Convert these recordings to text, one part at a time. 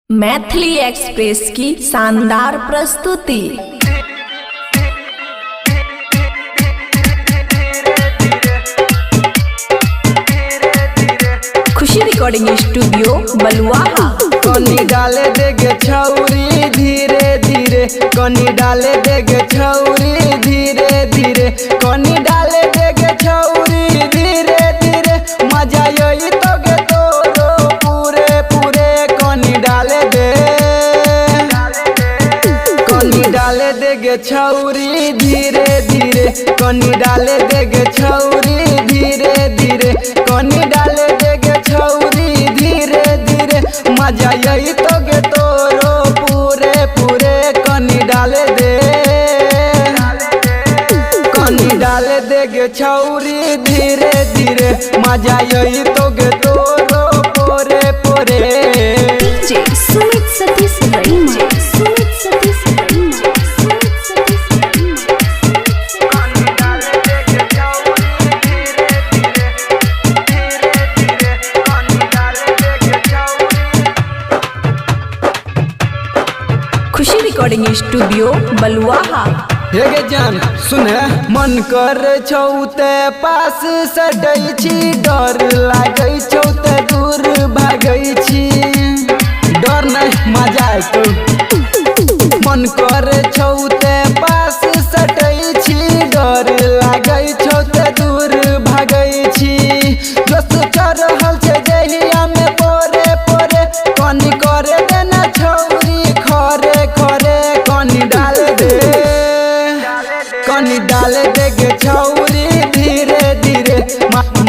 Maithili express की शानदार प्रस्तुति। खुशी रिकॉर्डिंग स्टूडियो बलुआहा। कनी डाले देगे छौरी धीरे धीरे, कनी डाले देगे छौरी धीरे धीरे, कनी डाले देगे छौरी धीरे धीरे, मजा यही तो गे तोरो पूरे पूरे। कनी डाले दे, कनी डाले देगे छौरी धीरे धीरे, कनी डाले देगे छौरी धीरे धीरे, कनी डाले देगे छौरी धीरे धीरे, मजा यही तो गे तोरो पूरे पूरे। कनी डाले दे, कनी डाले देगे छौरी धीरे धीरे, मजा यही तो गे तोरो पूरे पूरे। डीजे सुमित सतीश रईमा, सुमित सतीश रईमा, सुमित सतीश रईमा। कनी डाले देगे छौरी धीरे धीरे, धीरे धीरे, कनी डाले देगे छौरी। खुशी रिकॉर्डिंग स्टूडियो बलुआहा। हेगे जान सुने, मन कर छौते पास सटै छी, डर लागै छौते दूर भागै छी। डर नहीं मजा तो मन कर छौते पास सटै छी, डर लागै छौते दूर भागै छी। जोश चढ़ल छै जहिया में पोरे पोरे, कनी करे देना छौरी खरे खरे। कनी डाल दे, कनी डाले देगे छौरी धीरे धीरे,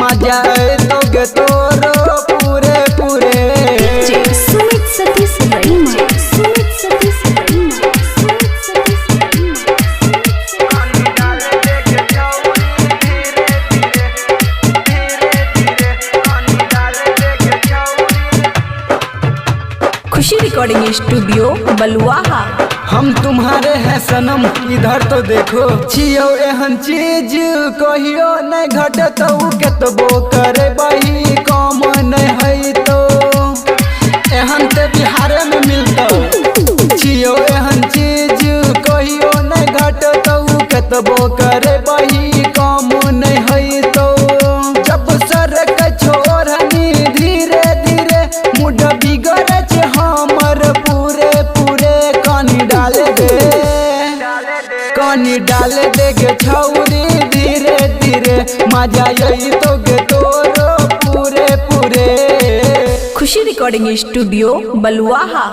मजा तो गे तोरो पूरे पूरे। डीजे सुमित सतीश रईमा, सुमित सतीश रईमा, सुमित सतीश रईमा। कनी डाले देगे छौरी धीरे धीरे, धीरे धीरे, कनी डाले देगे छौरी। खुशी रिकॉर्डिंग स्टूडियो बलुआहा। हम तुम्हारे हैं सनम इधर तो देखो, छियो एहन चीज कहियो नहीं घटतो, केतबो करे बही कम नहीं है तो एहन ते बिहार में मिलतो। छियो एहन चीज कहियो नहीं घटतो, केतबो करे बही कम नहीं है तो। जब सर के छोरनी धीरे धीरे, मुड बिगड़े छे हमर पूरे पूरे। कनी डाले दे, कनी डाले देगे छौरी धीरे धीरे, मजा यही तो गे तोरो पूरे पूरे। खुशी रिकॉर्डिंग स्टूडियो बलुआहा।